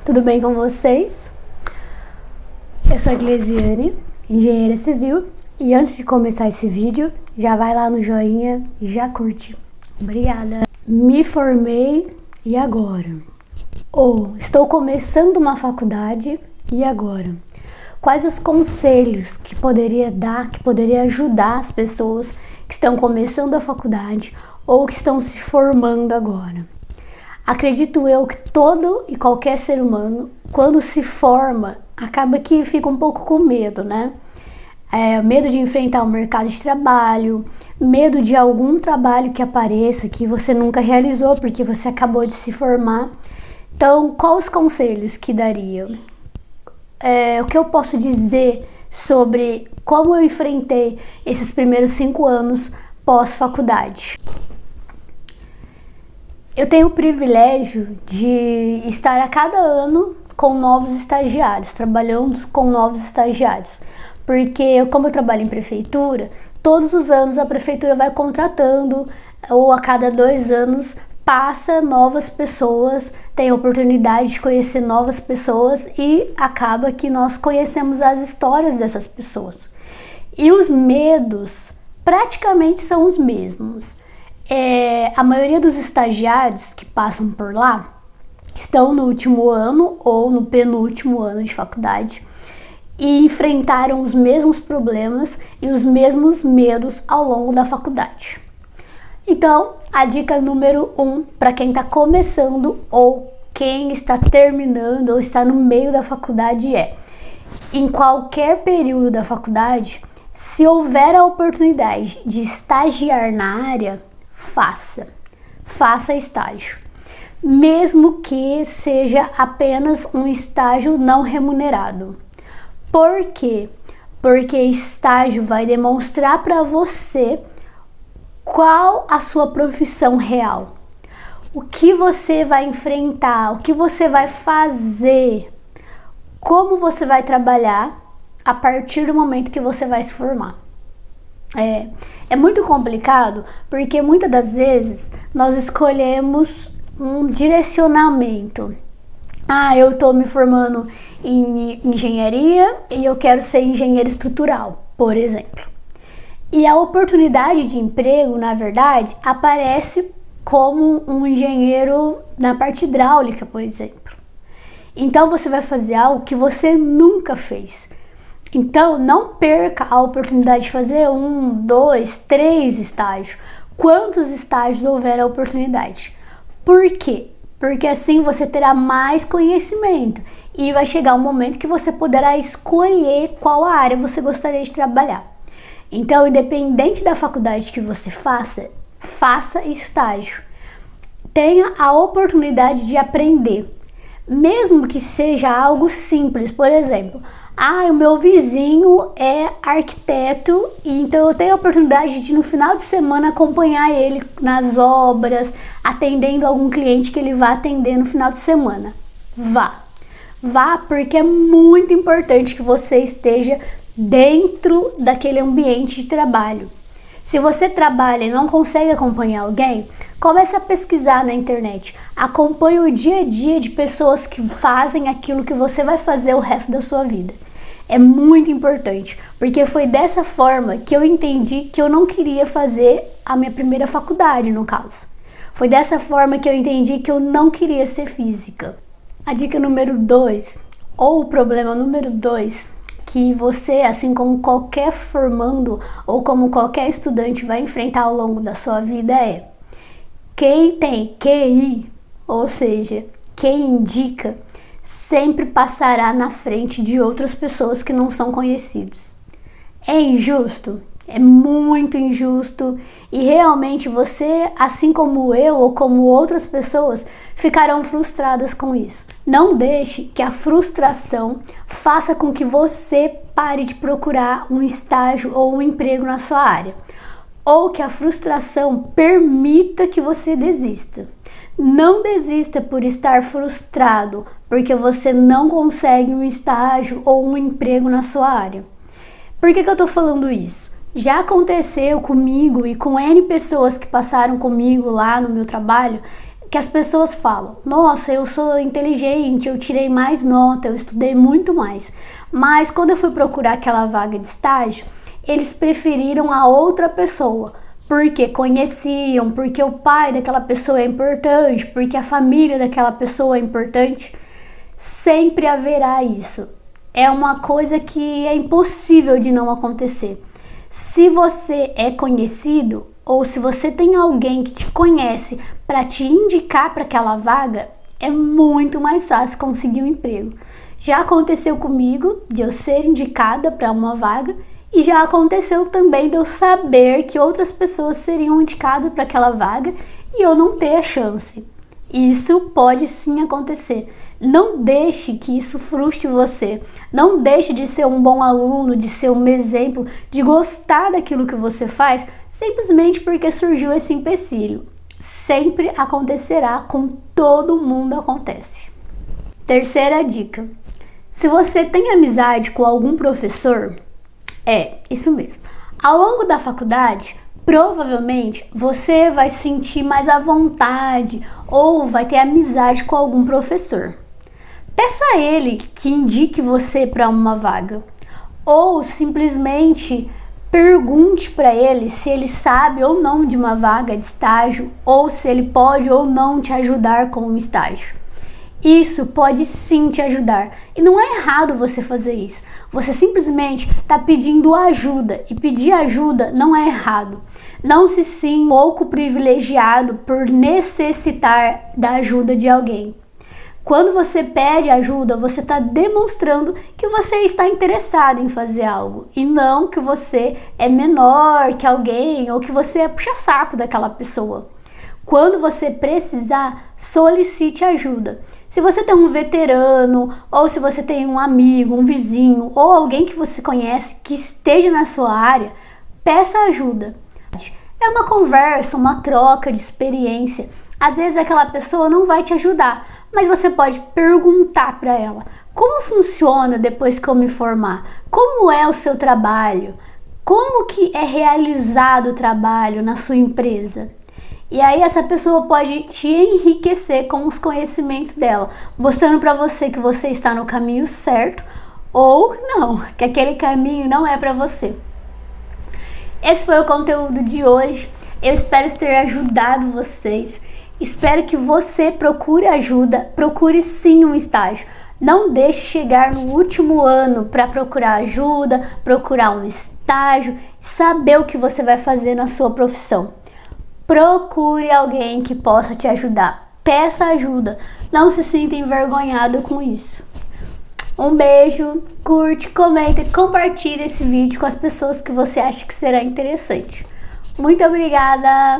Tudo bem com vocês? Eu sou a Glesiane, engenheira civil, e antes de começar esse vídeo, já vai lá no joinha e já curte. Obrigada! Me formei e agora? Ou estou começando uma faculdade e agora? Quais os conselhos que poderia dar, que poderia ajudar as pessoas que estão começando a faculdade ou que estão se formando agora? Acredito eu que todo e qualquer ser humano, quando se forma, acaba que fica um pouco com medo, né? Medo de enfrentar o mercado de trabalho, medo de algum trabalho que apareça que você nunca realizou porque você acabou de se formar. Então, quais os conselhos que daria? O que eu posso dizer sobre como eu enfrentei esses primeiros 5 anos pós-faculdade? Eu tenho o privilégio de estar a cada ano com novos estagiários, trabalhando com novos estagiários. Porque como eu trabalho em prefeitura, todos os anos a prefeitura vai contratando, ou a cada 2 anos passa novas pessoas, tem a oportunidade de conhecer novas pessoas e acaba que nós conhecemos as histórias dessas pessoas. E os medos praticamente são os mesmos. A maioria dos estagiários que passam por lá estão no último ano ou no penúltimo ano de faculdade e enfrentaram os mesmos problemas e os mesmos medos ao longo da faculdade. Então, a dica número 1 para quem está começando ou quem está terminando ou está no meio da faculdade em qualquer período da faculdade, se houver a oportunidade de estagiar na área, faça estágio, mesmo que seja apenas um estágio não remunerado. Por quê? Porque estágio vai demonstrar para você qual a sua profissão real, o que você vai enfrentar, o que você vai fazer, como você vai trabalhar a partir do momento que você vai se formar. É muito complicado porque muitas das vezes nós escolhemos um direcionamento. Eu estou me formando em engenharia e eu quero ser engenheiro estrutural, por exemplo. E a oportunidade de emprego, na verdade, aparece como um engenheiro na parte hidráulica, por exemplo. Então você vai fazer algo que você nunca fez. Então, não perca a oportunidade de fazer 1, 2, 3 estágios. Quantos estágios houver a oportunidade? Por quê? Porque assim você terá mais conhecimento e vai chegar um momento que você poderá escolher qual a área você gostaria de trabalhar. Então, independente da faculdade que você faça estágio. Tenha a oportunidade de aprender, mesmo que seja algo simples. Por exemplo, o meu vizinho é arquiteto, então eu tenho a oportunidade de no final de semana acompanhar ele nas obras, atendendo algum cliente que ele vai atender no final de semana. Vá, porque é muito importante que você esteja dentro daquele ambiente de trabalho. Se você trabalha e não consegue acompanhar alguém, comece a pesquisar na internet. Acompanhe o dia a dia de pessoas que fazem aquilo que você vai fazer o resto da sua vida. É muito importante, porque foi dessa forma que eu entendi que eu não queria fazer a minha primeira faculdade, no caso. Foi dessa forma que eu entendi que eu não queria ser física. A dica número 2, ou o problema número 2, que você, assim como qualquer formando ou como qualquer estudante vai enfrentar ao longo da sua vida quem tem QI, ou seja, quem indica, sempre passará na frente de outras pessoas que não são conhecidos. É injusto? É muito injusto e realmente você, assim como eu ou como outras pessoas, ficarão frustradas com isso. Não deixe que a frustração faça com que você pare de procurar um estágio ou um emprego na sua área, ou que a frustração permita que você desista. Não desista por estar frustrado, porque você não consegue um estágio ou um emprego na sua área. Por que eu estou falando isso? Já aconteceu comigo e com N pessoas que passaram comigo lá no meu trabalho que as pessoas falam: nossa, eu sou inteligente, eu tirei mais nota, eu estudei muito mais. Mas quando eu fui procurar aquela vaga de estágio, eles preferiram a outra pessoa, porque conheciam, porque o pai daquela pessoa é importante, porque a família daquela pessoa é importante. Sempre haverá isso. É uma coisa que é impossível de não acontecer. Se você é conhecido, ou se você tem alguém que te conhece para te indicar para aquela vaga, é muito mais fácil conseguir um emprego. Já aconteceu comigo de eu ser indicada para uma vaga e já aconteceu também de eu saber que outras pessoas seriam indicadas para aquela vaga e eu não ter a chance. Isso pode sim acontecer. Não deixe que isso frustre você. Não deixe de ser um bom aluno, de ser um exemplo, de gostar daquilo que você faz, simplesmente porque surgiu esse empecilho. Sempre acontecerá, com todo mundo acontece. Terceira dica: se você tem amizade com algum professor, isso mesmo. Ao longo da faculdade, provavelmente você vai sentir mais à vontade ou vai ter amizade com algum professor. Peça a ele que indique você para uma vaga, ou simplesmente pergunte para ele se ele sabe ou não de uma vaga de estágio, ou se ele pode ou não te ajudar com um estágio. Isso pode sim te ajudar, e não é errado você fazer isso. Você simplesmente está pedindo ajuda, e pedir ajuda não é errado. Não se sinta pouco privilegiado por necessitar da ajuda de alguém. Quando você pede ajuda, você está demonstrando que você está interessado em fazer algo e não que você é menor que alguém ou que você é puxa-saco daquela pessoa. Quando você precisar, solicite ajuda. Se você tem um veterano, ou se você tem um amigo, um vizinho, ou alguém que você conhece que esteja na sua área, peça ajuda. É uma conversa, uma troca de experiência. Às vezes aquela pessoa não vai te ajudar, mas você pode perguntar para ela: como funciona depois que eu me formar? Como é o seu trabalho? Como que é realizado o trabalho na sua empresa? E aí essa pessoa pode te enriquecer com os conhecimentos dela, mostrando para você que você está no caminho certo ou não, que aquele caminho não é para você. Esse foi o conteúdo de hoje. Eu espero ter ajudado vocês. Espero que você procure ajuda, procure sim um estágio. Não deixe chegar no último ano para procurar ajuda, procurar um estágio, saber o que você vai fazer na sua profissão. Procure alguém que possa te ajudar. Peça ajuda. Não se sinta envergonhado com isso. Um beijo, curte, comenta e compartilhe esse vídeo com as pessoas que você acha que será interessante. Muito obrigada!